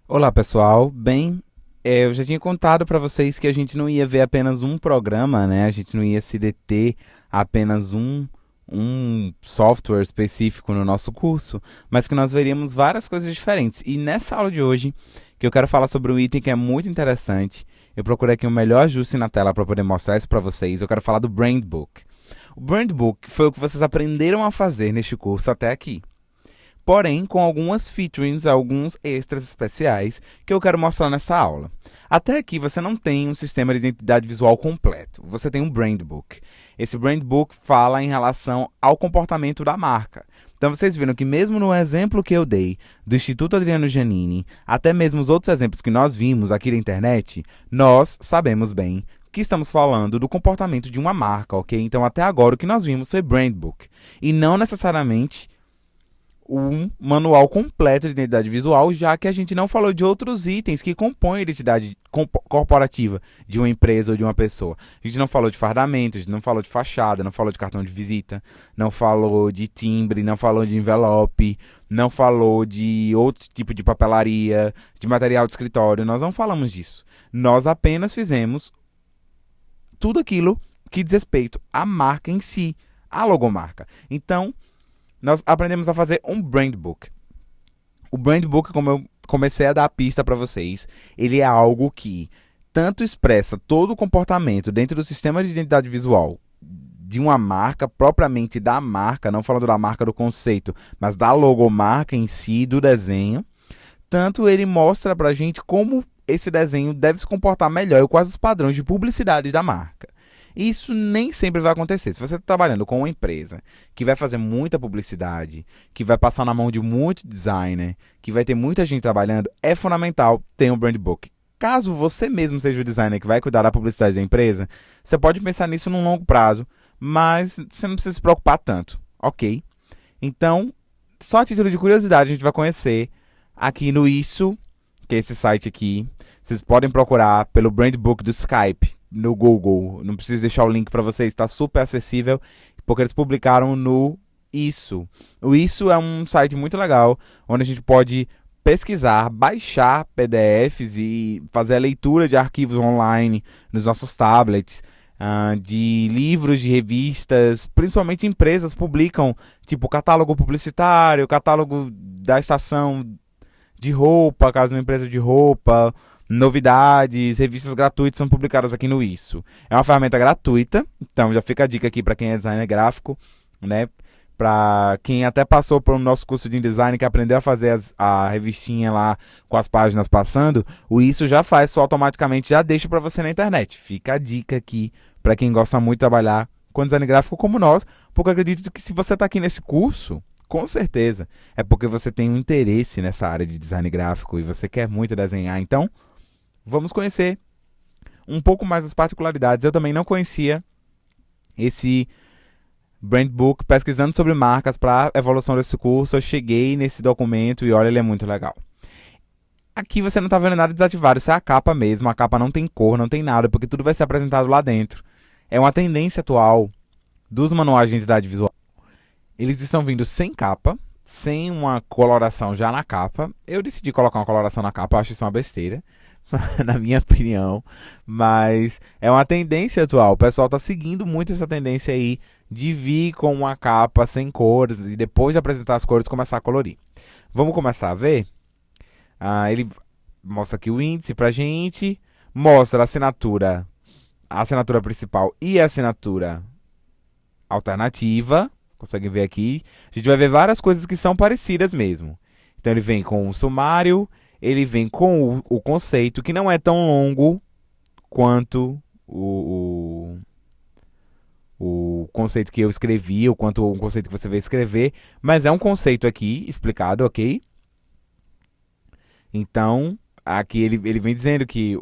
Olá, pessoal. Bem, eu já tinha contado para vocês que a gente não ia ver apenas um programa, né? A gente não ia se deter a apenas um software específico no nosso curso, mas que nós veríamos várias coisas diferentes. E nessa aula de hoje, que eu quero falar sobre um item que é muito interessante, eu procurei aqui o melhor ajuste na tela para poder mostrar isso para vocês. Eu quero falar do Brand Book. O Brand Book foi o que vocês aprenderam a fazer neste curso até aqui, porém com algumas featurings, alguns extras especiais que eu quero mostrar nessa aula. Até aqui você não tem um sistema de identidade visual completo, você tem um Brand Book. Esse Brand Book fala em relação ao comportamento da marca. Então vocês viram que mesmo no exemplo que eu dei do Instituto Adriano Giannini, até mesmo os outros exemplos que nós vimos aqui na internet, nós sabemos bem que estamos falando do comportamento de uma marca, ok? Então até agora o que nós vimos foi Brand Book, e não necessariamente um manual completo de identidade visual, já que a gente não falou de outros itens que compõem a identidade corporativa de uma empresa ou de uma pessoa. A gente não falou de fardamento, a gente não falou de fachada, não falou de cartão de visita, não falou de timbre, não falou de envelope, não falou de outro tipo de papelaria, de material de escritório. Nós não falamos disso. Nós apenas fizemos tudo aquilo que diz respeito à marca em si, à logomarca. Então, nós aprendemos a fazer um brand book. O brand book, como eu comecei a dar a pista para vocês, ele é algo que tanto expressa todo o comportamento dentro do sistema de identidade visual de uma marca, propriamente da marca, não falando da marca do conceito, mas da logomarca em si, do desenho. Tanto ele mostra para a gente como esse desenho deve se comportar melhor e quais os padrões de publicidade da marca. Isso nem sempre vai acontecer. Se você está trabalhando com uma empresa que vai fazer muita publicidade, que vai passar na mão de muito designer, que vai ter muita gente trabalhando, é fundamental ter um brand book. Caso você mesmo seja o designer que vai cuidar da publicidade da empresa, você pode pensar nisso num longo prazo, mas você não precisa se preocupar tanto, ok? Então, só a título de curiosidade, a gente vai conhecer aqui no Isso, que é esse site aqui. Vocês podem procurar pelo brand book do Skype no Google. Não preciso deixar o link para vocês, está super acessível, porque eles publicaram no Isso. O Isso é um site muito legal, onde a gente pode pesquisar, baixar PDFs e fazer a leitura de arquivos online nos nossos tablets, de livros, de revistas, principalmente empresas publicam, tipo catálogo publicitário, catálogo da estação de roupa, caso uma empresa de roupa, novidades, revistas gratuitas são publicadas aqui no Isso. É uma ferramenta gratuita, então já fica a dica aqui para quem é designer gráfico, né? Para quem até passou por um nosso curso de design que aprendeu a fazer a revistinha lá com as páginas passando, o Isso já faz, só automaticamente já deixa para você na internet. Fica a dica aqui para quem gosta muito de trabalhar com design gráfico como nós, porque eu acredito que se você está aqui nesse curso, com certeza é porque você tem um interesse nessa área de design gráfico e você quer muito desenhar. Então, vamos conhecer um pouco mais das particularidades. Eu também não conhecia esse Brand Book. Pesquisando sobre marcas para a evolução desse curso, eu cheguei nesse documento e olha, ele é muito legal. Aqui você não está vendo nada desativado, isso é a capa mesmo. A capa não tem cor, não tem nada, porque tudo vai ser apresentado lá dentro. É uma tendência atual dos manuais de identidade visual. Eles estão vindo sem capa, sem uma coloração já na capa. Eu decidi colocar uma coloração na capa, eu acho isso uma besteira, na minha opinião, mas é uma tendência atual. O pessoal está seguindo muito essa tendência aí de vir com uma capa sem cores e depois de apresentar as cores começar a colorir. Vamos começar a ver? Ele mostra aqui o índice pra gente, mostra a assinatura principal e a assinatura alternativa. Conseguem ver aqui. A gente vai ver várias coisas que são parecidas mesmo. Então ele vem com o sumário, ele vem com o conceito, que não é tão longo quanto o conceito que eu escrevi, ou quanto o conceito que você vai escrever, mas é um conceito aqui explicado, ok? Então, aqui ele vem dizendo que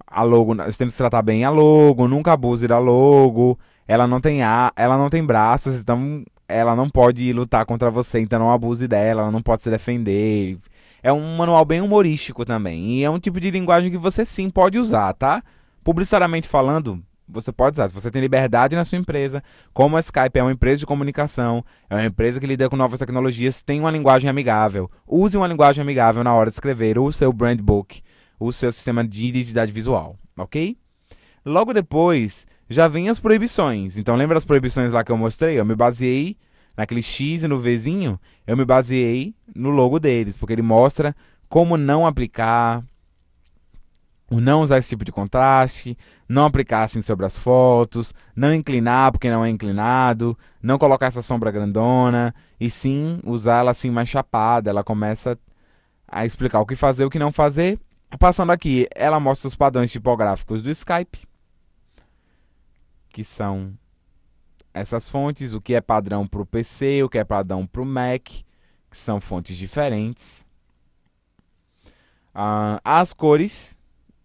a logo, nós temos que tratar bem a logo, nunca abuse da logo, ela não tem braços, então ela não pode lutar contra você, então não abuse dela, ela não pode se defender. É um manual bem humorístico também, e é um tipo de linguagem que você sim pode usar, tá? Publicitariamente falando, você pode usar. Se você tem liberdade na sua empresa, como a Skype é uma empresa de comunicação, é uma empresa que lida com novas tecnologias, tem uma linguagem amigável. Use uma linguagem amigável na hora de escrever o seu brand book, o seu sistema de identidade visual, ok? Logo depois, já vem as proibições. Então, lembra das proibições lá que eu mostrei? Eu me baseei naquele X e no Vzinho, eu me baseei no logo deles, porque ele mostra como não aplicar, não usar esse tipo de contraste, não aplicar assim sobre as fotos, não inclinar porque não é inclinado, não colocar essa sombra grandona, e sim usar ela assim mais chapada. Ela começa a explicar o que fazer e o que não fazer. Passando aqui, ela mostra os padrões tipográficos do Skype, que são essas fontes, o que é padrão para o PC, o que é padrão para o Mac, que são fontes diferentes. As cores,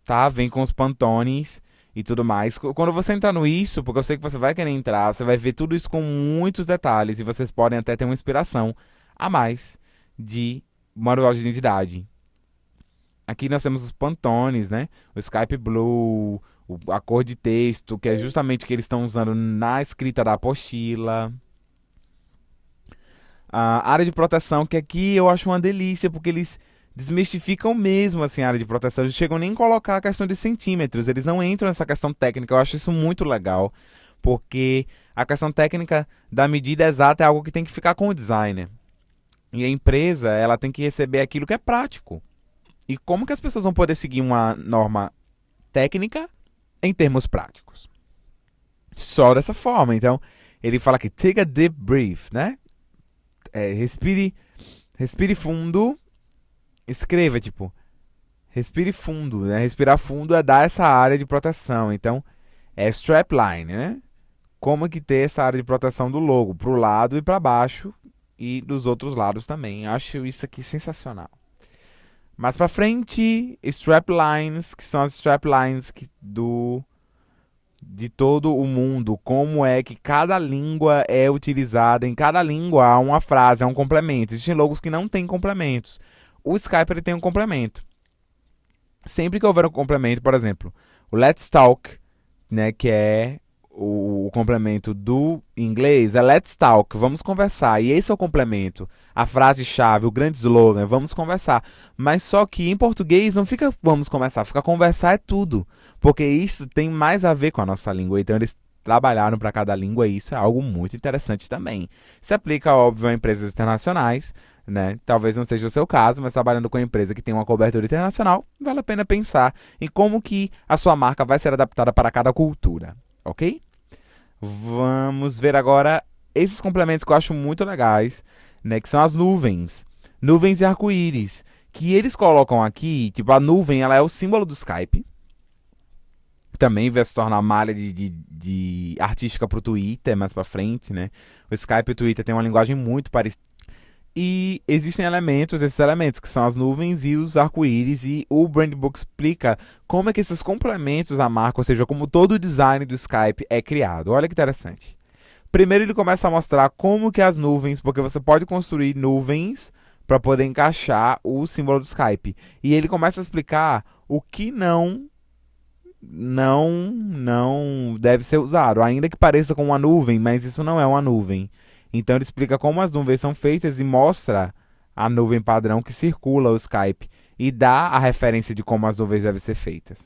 tá? Vem com os Pantones e tudo mais. Quando você entrar no isso, porque eu sei que você vai querer entrar, você vai ver tudo isso com muitos detalhes e vocês podem até ter uma inspiração a mais de manual de identidade. Aqui nós temos os Pantones, né? O Skype Blue, a cor de texto, que é justamente o que eles estão usando na escrita da apostila. A área de proteção, que aqui eu acho uma delícia, porque eles desmistificam mesmo assim, a área de proteção. Eles chegam nem a colocar a questão de centímetros, eles não entram nessa questão técnica. Eu acho isso muito legal, porque a questão técnica da medida exata é algo que tem que ficar com o designer. E a empresa, ela tem que receber aquilo que é prático. E como que as pessoas vão poder seguir uma norma técnica em termos práticos? Só dessa forma. Então, ele fala que take a deep breath, né? Respire fundo, escreva, tipo, respire fundo, né? Respirar fundo é dar essa área de proteção. Então, é strapline, né? Como que ter essa área de proteção do logo, pro lado e para baixo, e dos outros lados também. Acho isso aqui sensacional. Mais pra frente, straplines, que são as straplines de todo o mundo. Como é que cada língua é utilizada. Em cada língua há uma frase, há um complemento. Existem logos que não têm complementos. O Skype ele tem um complemento. Sempre que houver um complemento, por exemplo, o Let's Talk, né, que é o complemento do inglês, é Let's Talk, vamos conversar. E esse é o complemento, a frase-chave, o grande slogan, vamos conversar. Mas só que em português não fica vamos conversar, fica conversar é tudo. Porque isso tem mais a ver com a nossa língua. Então eles trabalharam para cada língua e isso é algo muito interessante também. Se aplica, óbvio, a empresas internacionais, né? Talvez não seja o seu caso, mas trabalhando com uma empresa que tem uma cobertura internacional, vale a pena pensar em como que a sua marca vai ser adaptada para cada cultura. Ok? Vamos ver agora esses complementos que eu acho muito legais, né? Que são as nuvens. Nuvens e arco-íris. Que eles colocam aqui, tipo, a nuvem ela é o símbolo do Skype. Também vai se tornar malha de artística para o Twitter mais para frente, né? O Skype e o Twitter têm uma linguagem muito parecida. E existem esses elementos, que são as nuvens e os arco-íris, e o Brand Book explica como é que esses complementos à marca, ou seja, como todo o design do Skype é criado. Olha que interessante. Primeiro ele começa a mostrar como que as nuvens, porque você pode construir nuvens para poder encaixar o símbolo do Skype. E ele começa a explicar o que não deve ser usado, ainda que pareça com uma nuvem, mas isso não é uma nuvem. Então ele explica como as nuvens são feitas e mostra a nuvem padrão que circula o Skype e dá a referência de como as nuvens devem ser feitas.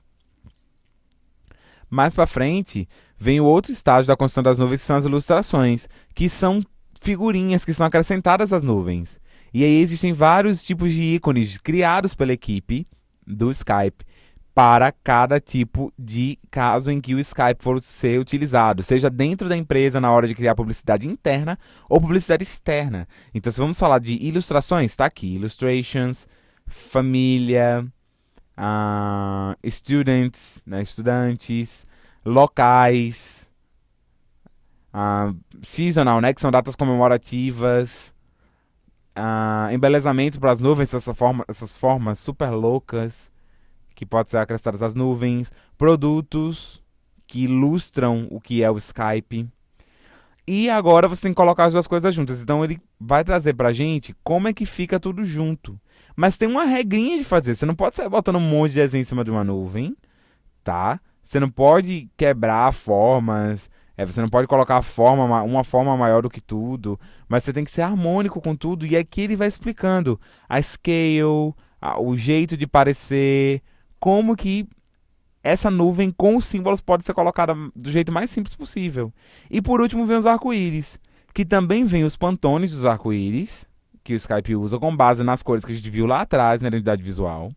Mais para frente, vem o outro estágio da construção das nuvens, que são as ilustrações, que são figurinhas que são acrescentadas às nuvens. E aí existem vários tipos de ícones criados pela equipe do Skype para cada tipo de caso em que o Skype for ser utilizado, seja dentro da empresa na hora de criar publicidade interna ou publicidade externa. Então, se vamos falar de ilustrações, está aqui, illustrations, família, students, né, estudantes, locais, seasonal, né, que são datas comemorativas, embelezamentos para as nuvens, essas formas super loucas, que pode ser acrescentadas às nuvens, produtos que ilustram o que é o Skype. E agora você tem que colocar as duas coisas juntas. Então ele vai trazer pra gente como é que fica tudo junto. Mas tem uma regrinha de fazer. Você não pode sair botando um monte de desenho em cima de uma nuvem, tá? Você não pode quebrar formas, você não pode colocar uma forma maior do que tudo, mas você tem que ser harmônico com tudo. E aqui ele vai explicando a scale, o jeito de parecer, como que essa nuvem com os símbolos pode ser colocada do jeito mais simples possível. E por último vem os arco-íris, que também vem os pantones dos arco-íris, que o Skype usa com base nas cores que a gente viu lá atrás na identidade visual.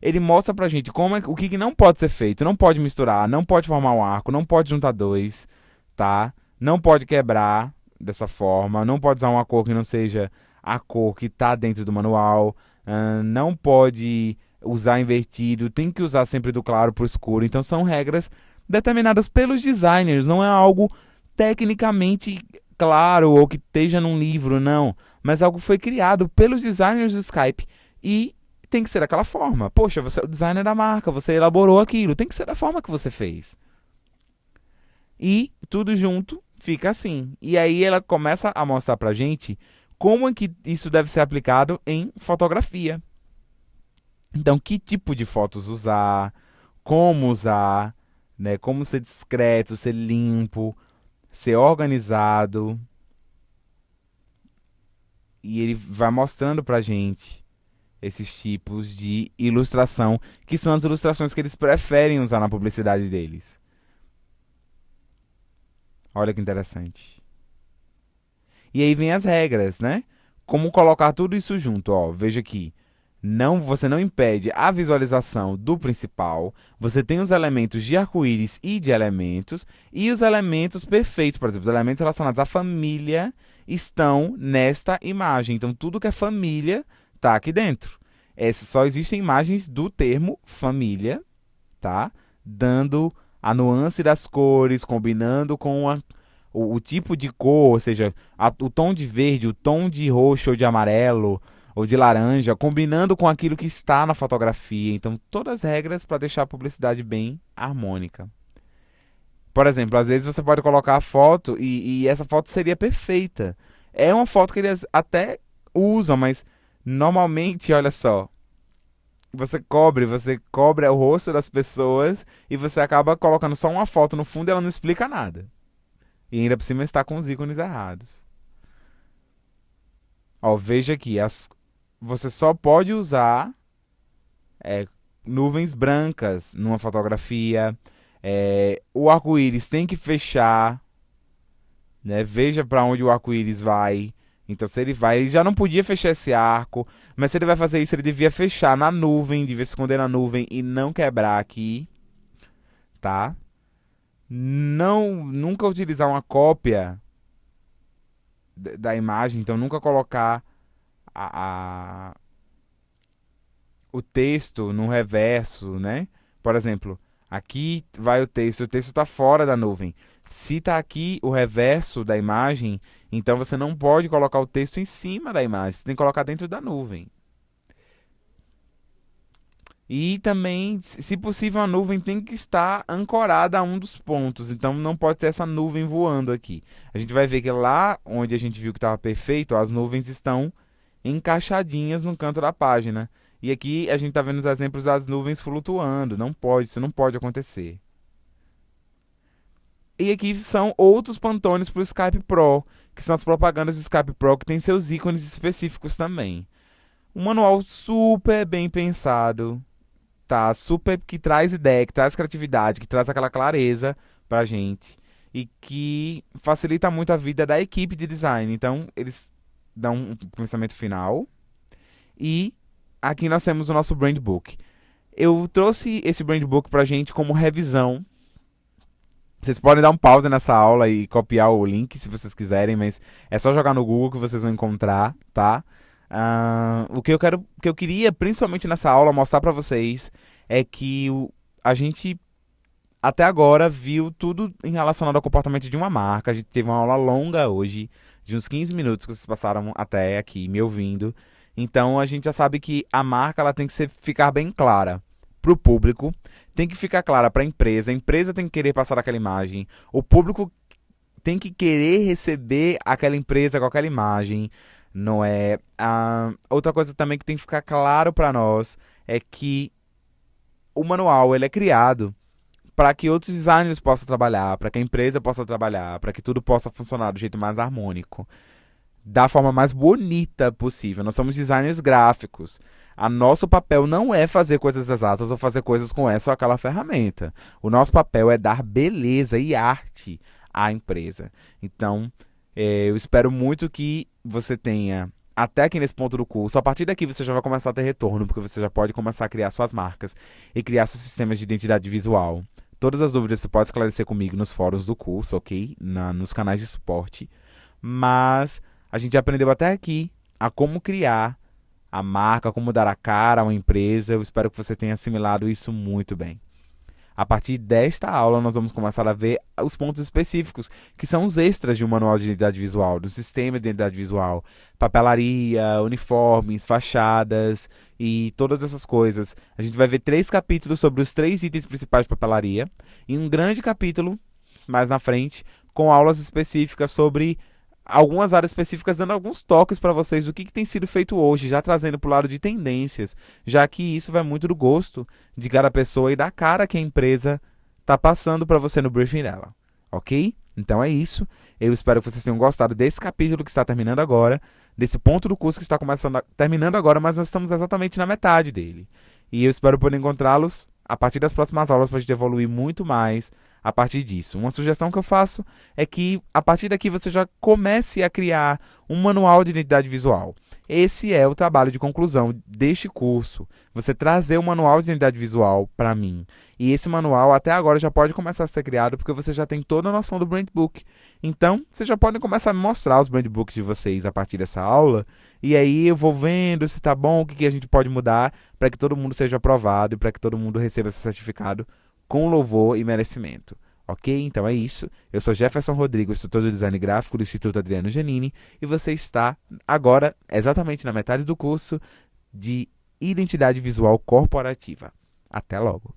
Ele mostra pra gente o que não pode ser feito. Não pode misturar, não pode formar um arco, não pode juntar dois, tá? Não pode quebrar dessa forma, não pode usar uma cor que não seja a cor que tá dentro do manual, não pode usar invertido, tem que usar sempre do claro pro escuro. Então são regras determinadas pelos designers, não é algo tecnicamente claro ou que esteja num livro, não. Mas algo que foi criado pelos designers do Skype e tem que ser daquela forma. Poxa, você é o designer da marca, você elaborou aquilo, tem que ser da forma que você fez. E tudo junto fica assim. E aí ela começa a mostrar pra gente como é que isso deve ser aplicado em fotografia. Então, que tipo de fotos usar, né? Como ser discreto, ser limpo, ser organizado. E ele vai mostrando pra gente esses tipos de ilustração, que são as ilustrações que eles preferem usar na publicidade deles. Olha que interessante. E aí vem as regras, né? Como colocar tudo isso junto, ó. Veja aqui. Você não impede a visualização do principal. Você tem os elementos de arco-íris e de elementos. E os elementos perfeitos, por exemplo, os elementos relacionados à família estão nesta imagem. Então, tudo que é família está aqui dentro. Só existem imagens do termo família, tá? Dando a nuance das cores, combinando com o tipo de cor, ou seja, o tom de verde, o tom de roxo ou de amarelo ou de laranja, combinando com aquilo que está na fotografia. Então, todas as regras para deixar a publicidade bem harmônica. Por exemplo, às vezes você pode colocar a foto e essa foto seria perfeita. É uma foto que eles até usam, mas normalmente, olha só, você cobre o rosto das pessoas e você acaba colocando só uma foto no fundo e ela não explica nada. E ainda por cima está com os ícones errados. Ó, veja aqui, você só pode usar é, nuvens brancas numa fotografia. O arco-íris tem que fechar, né? Veja para onde o arco-íris vai. Então, se ele vai, ele já não podia fechar esse arco, mas se ele vai fazer isso, ele devia fechar na nuvem, devia se esconder na nuvem e não quebrar aqui, tá? Não, nunca utilizar uma cópia da imagem, então nunca colocar a, o texto no reverso, né? Por exemplo, aqui vai o texto está fora da nuvem. Se está aqui o reverso da imagem, então você não pode colocar o texto em cima da imagem, você tem que colocar dentro da nuvem. E também, se possível, a nuvem tem que estar ancorada a um dos pontos, então não pode ter essa nuvem voando aqui. A gente vai ver que lá onde a gente viu que estava perfeito, as nuvens estão encaixadinhas no canto da página. E aqui a gente está vendo os exemplos das nuvens flutuando. Não pode, isso não pode acontecer. E aqui são outros pantones para o Skype Pro, que são as propagandas do Skype Pro, que tem seus ícones específicos também. Um manual super bem pensado, tá? Super que traz ideia, que traz criatividade, que traz aquela clareza pra gente e que facilita muito a vida da equipe de design. Então, eles dão um pensamento final e aqui nós temos o nosso brand book. Eu trouxe esse brand book pra gente como revisão. Vocês podem dar um pause nessa aula e copiar o link se vocês quiserem, mas é só jogar no Google que vocês vão encontrar, tá? O que eu queria, principalmente nessa aula, mostrar pra vocês é que a gente até agora viu tudo em relacionado ao comportamento de uma marca. A gente teve uma aula longa hoje, de uns 15 minutos que vocês passaram até aqui me ouvindo. Então a gente já sabe que a marca ela tem que ficar bem clara para o público, tem que ficar clara para a empresa tem que querer passar aquela imagem, o público tem que querer receber aquela empresa com aquela imagem, não é? Outra coisa também que tem que ficar claro para nós é que o manual ele é criado para que outros designers possam trabalhar, para que a empresa possa trabalhar, para que tudo possa funcionar do jeito mais harmônico, da forma mais bonita possível. Nós somos designers gráficos. A nosso papel não é fazer coisas exatas ou fazer coisas com essa ou aquela ferramenta. O nosso papel é dar beleza e arte à empresa. Então, eu espero muito que você tenha, até aqui nesse ponto do curso, a partir daqui você já vai começar a ter retorno, porque você já pode começar a criar suas marcas e criar seus sistemas de identidade visual. Todas as dúvidas você pode esclarecer comigo nos fóruns do curso, ok? Nos canais de suporte. Mas a gente aprendeu até aqui a como criar a marca, como dar a cara a uma empresa. Eu espero que você tenha assimilado isso muito bem. A partir desta aula, nós vamos começar a ver os pontos específicos, que são os extras de um manual de identidade visual, do sistema de identidade visual, papelaria, uniformes, fachadas e todas essas coisas. A gente vai ver 3 capítulos sobre os 3 itens principais de papelaria e um grande capítulo, mais na frente, com aulas específicas sobre algumas áreas específicas, dando alguns toques para vocês do que tem sido feito hoje, já trazendo para o lado de tendências, já que isso vai muito do gosto de cada pessoa e da cara que a empresa está passando para você no briefing dela, ok? Então é isso, eu espero que vocês tenham gostado desse capítulo que está terminando agora, desse ponto do curso que está terminando agora, mas nós estamos exatamente na metade dele. E eu espero poder encontrá-los a partir das próximas aulas para a gente evoluir muito mais a partir disso. Uma sugestão que eu faço é que a partir daqui você já comece a criar um manual de identidade visual. Esse é o trabalho de conclusão deste curso. Você trazer o manual de identidade visual para mim. E esse manual até agora já pode começar a ser criado porque você já tem toda a noção do Brand Book. Então, vocês já podem começar a me mostrar os Brand Books de vocês a partir dessa aula. E aí eu vou vendo se tá bom, o que a gente pode mudar para que todo mundo seja aprovado e para que todo mundo receba esse certificado com louvor e merecimento. Ok? Então é isso. Eu sou Jefferson Rodrigo, instrutor de design gráfico do Instituto Adriano Giannini, e você está agora exatamente na metade do curso de Identidade Visual Corporativa. Até logo!